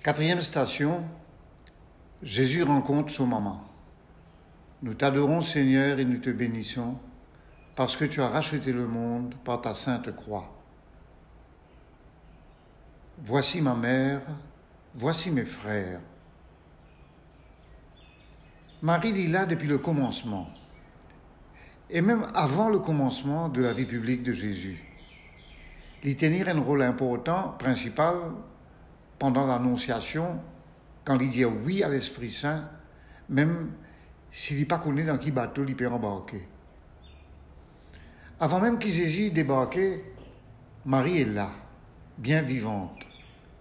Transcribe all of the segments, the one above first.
Quatrième station, Jésus rencontre son maman. Nous t'adorons Seigneur et nous te bénissons parce que tu as racheté le monde par ta sainte croix. Voici ma mère, voici mes frères. Marie est là depuis le commencement, et même avant le commencement de la vie publique de Jésus. Il tenir un rôle important, principal, pendant l'Annonciation, quand il dit oui à l'Esprit Saint, même s'il n'est pas connu dans quel bateau il peut embarquer. Avant même que Jésus débarque, Marie est là, bien vivante,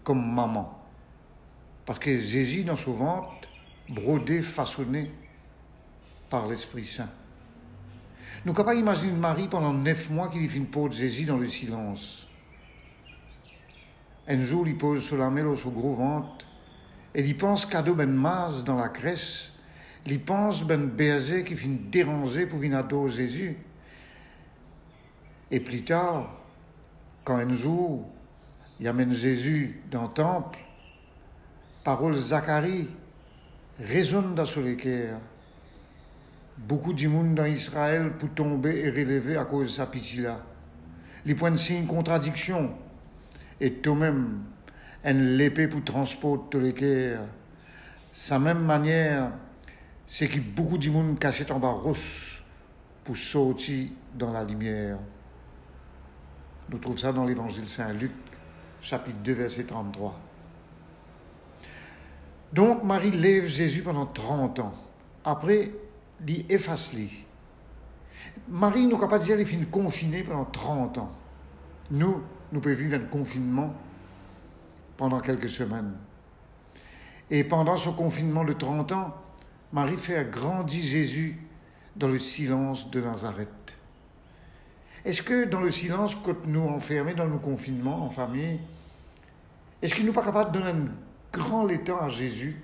comme maman. Parce que Jésus, dans son ventre, brodé, façonné par l'Esprit Saint. Nous ne pouvons pas imaginer Marie pendant 9 mois qui fait une pause de Jésus dans le silence. Un jour, il pose sur la main sur gros ventre et il pense cadeau ben masse dans la crèche. Il pense ben berger qui finit déranger pour venir adorer Jésus. Et plus tard, quand un jour, il amène Jésus dans le temple, parole Zacharie résonne dans son cœur. Beaucoup de monde dans Israël pour tomber et relever à cause de sa pitié-là. Les points de signe contradiction. Et toi-même, une l'épée pour transporter le cœur. Sa même manière, c'est que beaucoup de monde cachait en bas roche pour sortir dans la lumière. Nous trouvons ça dans l'évangile Saint-Luc, chapitre 2, verset 33. Donc, Marie lève Jésus pendant 30 ans. Après, il efface-lui. Marie, nous ne pouvons pas dire qu'il finit confiné pendant 30 ans. Nous pouvons vivre un confinement pendant quelques semaines. Et pendant ce confinement de 30 ans, Marie fait grandir Jésus dans le silence de Nazareth. Est-ce que dans le silence, quand nous enfermés dans nos confinements en famille, est-ce qu'il nous pas capable de donner un grand étang à Jésus,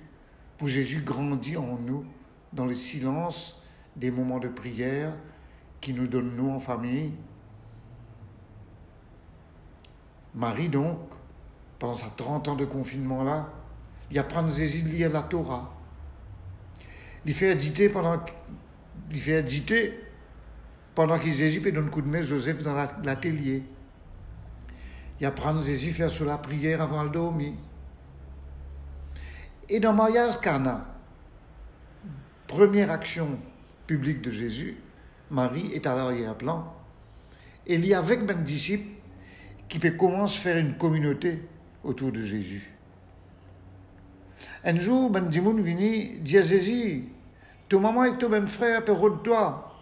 pour Jésus grandir en nous, dans le silence des moments de prière qui nous donnent nous en famille? Marie donc, pendant sa 30 ans de confinement-là, il apprend Jésus de lire la Torah. Il fait éditer pendant que Jésus peut donner un coup de main Joseph dans l'atelier. Il apprend Jésus à faire sur la prière avant le dormir. Et dans le mariage Cana, première action publique de Jésus, Marie est à l'arrière-plan. Et il y a avec mes disciples qui peut commencer à faire une communauté autour de Jésus. Un jour, ben Dimoun vient dire à Jésus, ton maman et ton ben frère peuvent de toi.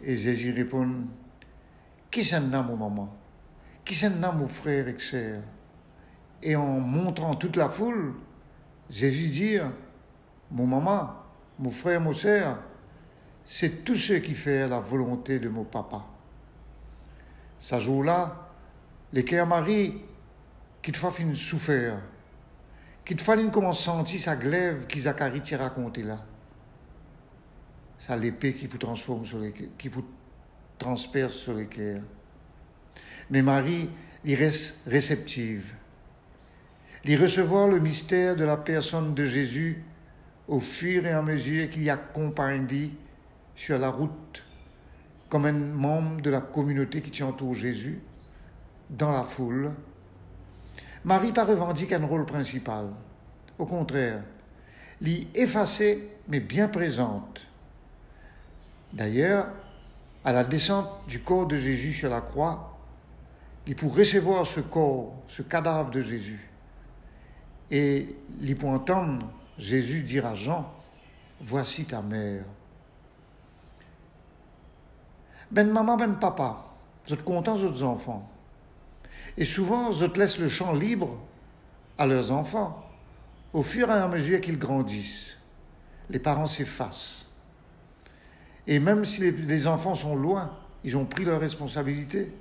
Et Jésus répond, qui c'est mon maman? Qui c'est mon frère et sœur? Et en montrant toute la foule, Jésus dit, mon maman, mon frère, mon sœur, c'est tous ceux qui font la volonté de mon papa. Ce jour-là, les cœurs Marie, qui te font une souffrir, qui te font comment sentir sa glaive qui Zacharie t'a raconté là. Ça l'épée qui vous transforme sur les cœurs, qui vous transperce sur les cœurs. Mais Marie, il reste réceptive. Il recevoir le mystère de la personne de Jésus au fur et à mesure qu'il y accompagne sur la route comme un membre de la communauté qui entoure Jésus, dans la foule. Marie pas revendique un rôle principal. Au contraire, elle est effacée mais bien présente. D'ailleurs, à la descente du corps de Jésus sur la croix, il pour recevoir ce corps, ce cadavre de Jésus, et il pour entendre Jésus dire à Jean, voici ta mère. Ben maman, ben papa, vous êtes contents, vos enfants. Et souvent, vous laissent le champ libre à leurs enfants. Au fur et à mesure qu'ils grandissent, les parents s'effacent. Et même si les enfants sont loin, ils ont pris leurs responsabilités.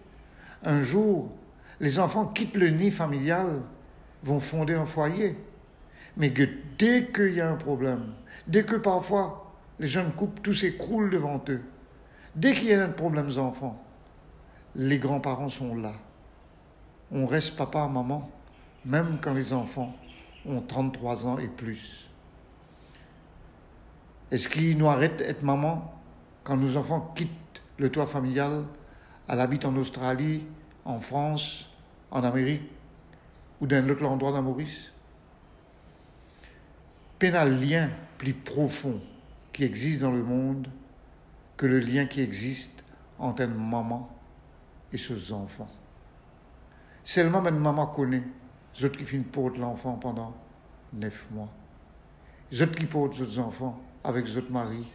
Un jour, les enfants quittent le nid familial, vont fonder un foyer. Mais que dès qu'il y a un problème, dès que parfois les jeunes couples, tout s'écroule devant eux, dès qu'il y a un problème d'enfants, les grands-parents sont là. On reste papa, maman, même quand les enfants ont 33 ans et plus. Est-ce qu'ils nous arrêtent d'être maman quand nos enfants quittent le toit familial, elle habite en Australie, en France, en Amérique ou dans l'autre endroit dans Maurice? Peine un lien plus profond qui existe dans le monde que le lien qui existe entre une maman et ses enfants. Seulement une maman connaît, les autres qui finissent pour l'enfant pendant 9 mois. Les autres qui portent les autres enfants avec les autres maris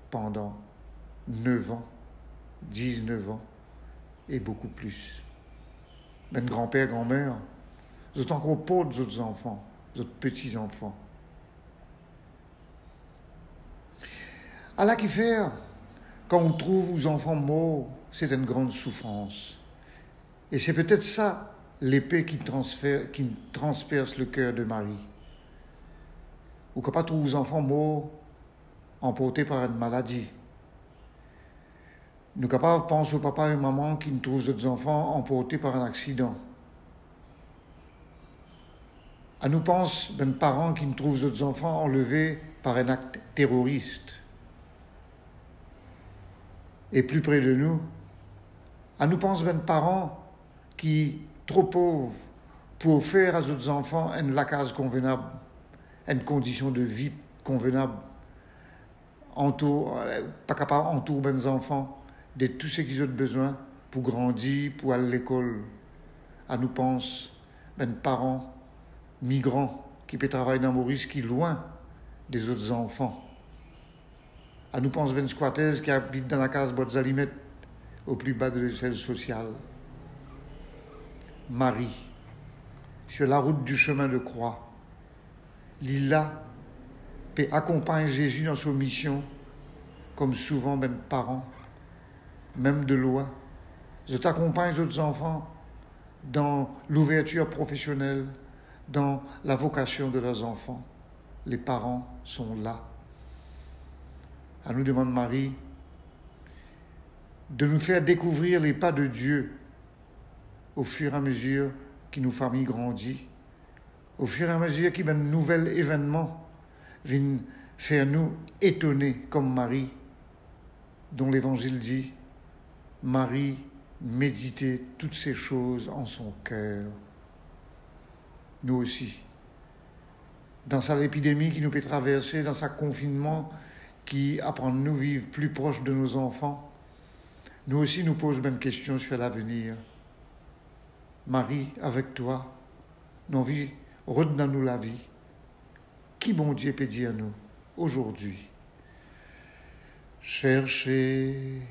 pendant 9 ans, 19 ans et beaucoup plus. Ben grand-père, grand-mère, les autres encore portent les autres enfants, les autres petits-enfants. À la qui faire, quand on trouve aux enfants morts, c'est une grande souffrance. Et c'est peut-être ça, l'épée qui transperce le cœur de Marie. Ou quand pas trouve aux enfants morts, emportés par une maladie. Nous sommes capables de penser au papa et maman qui nous trouvent d'autres enfants emportés par un accident. À nous pense d'un parent qui nous trouve d'autres enfants enlevés par un acte terroriste. Et plus près de nous, à nous pense d'un parent qui, trop pauvre, pour offrir à d'autres enfants une lacase convenable, une condition de vie convenable, pas capable d'entourer les enfants de tout ce qu'ils ont besoin pour grandir, pour aller à l'école. À nous pense d'un parent migrant qui peut travailler dans Maurice, qui est loin des autres enfants. À nous pense d'un squatters qui habite dans la case Botzalimet, au plus bas de l'échelle sociale. Marie, sur la route du chemin de croix, Lila peut accompagner Jésus dans sa mission, comme souvent ben parents, même de loin. Je t'accompagne les autres enfants dans l'ouverture professionnelle, dans la vocation de leurs enfants. Les parents sont là. À nous demande Marie de nous faire découvrir les pas de Dieu au fur et à mesure que nos familles grandissent, au fur et à mesure qu'il y a un nouvel événement vient faire nous étonner comme Marie, dont l'Évangile dit « Marie méditait toutes ces choses en son cœur ». Nous aussi, dans sa épidémie qui nous peut traverser, dans sa confinement qui apprend à nous vivre plus proche de nos enfants, nous aussi nous posons même question sur l'avenir. Marie, avec toi, nos vies, redonne-nous la vie. Qui bon Dieu peut dire nous aujourd'hui? Cherchez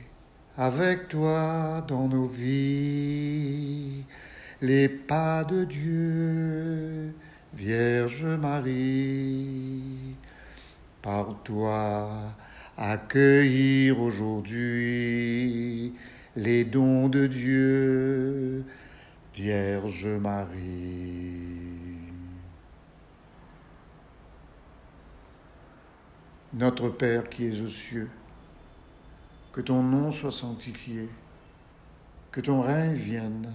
avec toi dans nos vies les pas de Dieu, Vierge Marie. Par toi, accueillir aujourd'hui les dons de Dieu, Vierge Marie. Notre Père qui es aux cieux, que ton nom soit sanctifié, que ton règne vienne,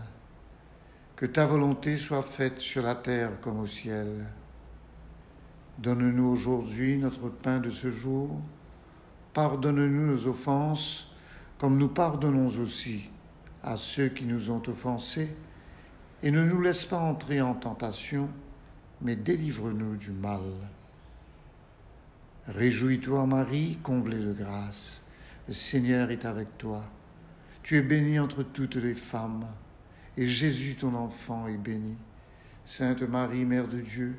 que ta volonté soit faite sur la terre comme au ciel. Donne-nous aujourd'hui notre pain de ce jour. Pardonne-nous nos offenses, comme nous pardonnons aussi à ceux qui nous ont offensés. Et ne nous laisse pas entrer en tentation, mais délivre-nous du mal. Réjouis-toi, Marie, comblée de grâce. Le Seigneur est avec toi. Tu es bénie entre toutes les femmes, et Jésus, ton enfant, est béni. Sainte Marie, Mère de Dieu,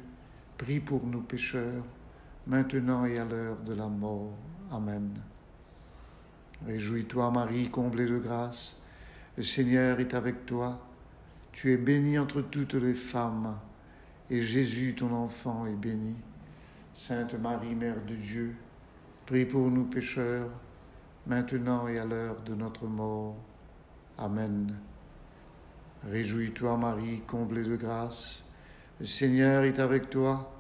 prie pour nous pécheurs, maintenant et à l'heure de la mort. Amen. Réjouis-toi, Marie, comblée de grâce. Le Seigneur est avec toi. Tu es bénie entre toutes les femmes, et Jésus, ton enfant, est béni. Sainte Marie, Mère de Dieu, prie pour nous pécheurs, maintenant et à l'heure de notre mort. Amen. Réjouis-toi, Marie, comblée de grâce. Le Seigneur est avec toi.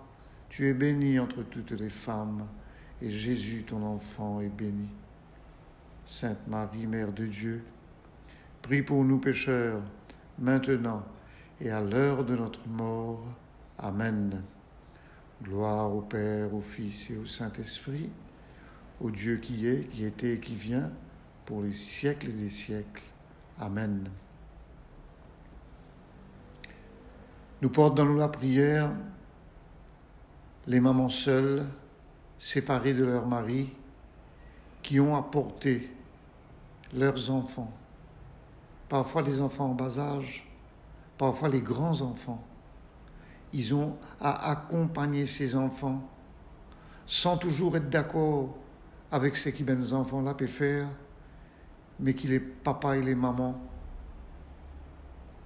Tu es bénie entre toutes les femmes, et Jésus, ton enfant, est béni. Sainte Marie, Mère de Dieu, prie pour nous pécheurs, maintenant et à l'heure de notre mort. Amen. Gloire au Père, au Fils et au Saint-Esprit, au Dieu qui est, qui était et qui vient, pour les siècles des siècles. Amen. Nous portons dans nous la prière les mamans seules, séparées de leur mari, qui ont apporté leurs enfants, parfois les enfants en bas âge, parfois les grands enfants. Ils ont à accompagner ces enfants sans toujours être d'accord avec ce que les enfants-là peuvent faire, mais que les papas et les mamans,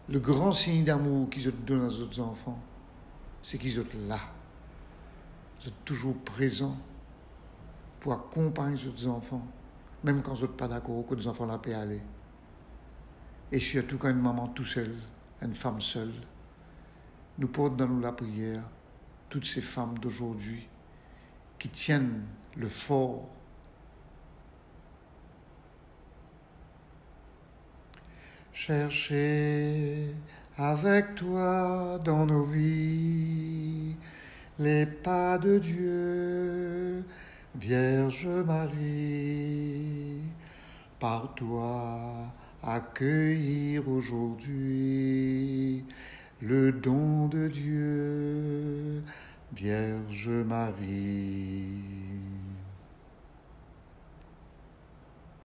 le grand signe d'amour qu'ils donnent aux autres enfants, c'est qu'ils sont là. Ils sont toujours présents pour accompagner les autres enfants, même quand ils ne sont pas d'accord que les enfants-là peuvent aller. Et surtout quand une maman tout seule, une femme seule, nous portons dans nous la prière toutes ces femmes d'aujourd'hui qui tiennent le fort. Cherchez avec toi dans nos vies les pas de Dieu, Vierge Marie, par toi accueillir aujourd'hui le don de Dieu, Vierge Marie.